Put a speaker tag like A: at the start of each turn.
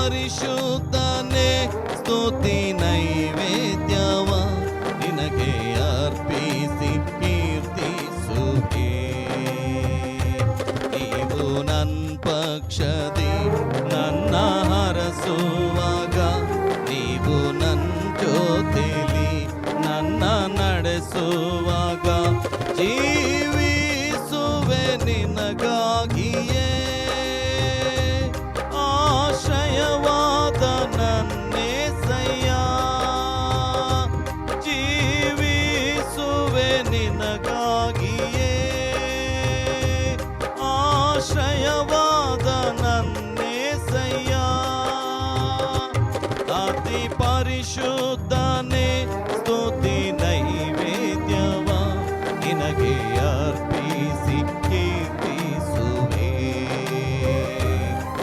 A: ಪರಿಶುದ್ಧನೇ ಸ್ತುತಿ ನೈವೇದ್ಯವ ನಿನಗೆ ಅರ್ಪಿಸಿ ಕೀರ್ತಿಸುವೆ. ನೀವು ನನ್ನ ಪಕ್ಷದಿ ನನ್ನ ಹರಸು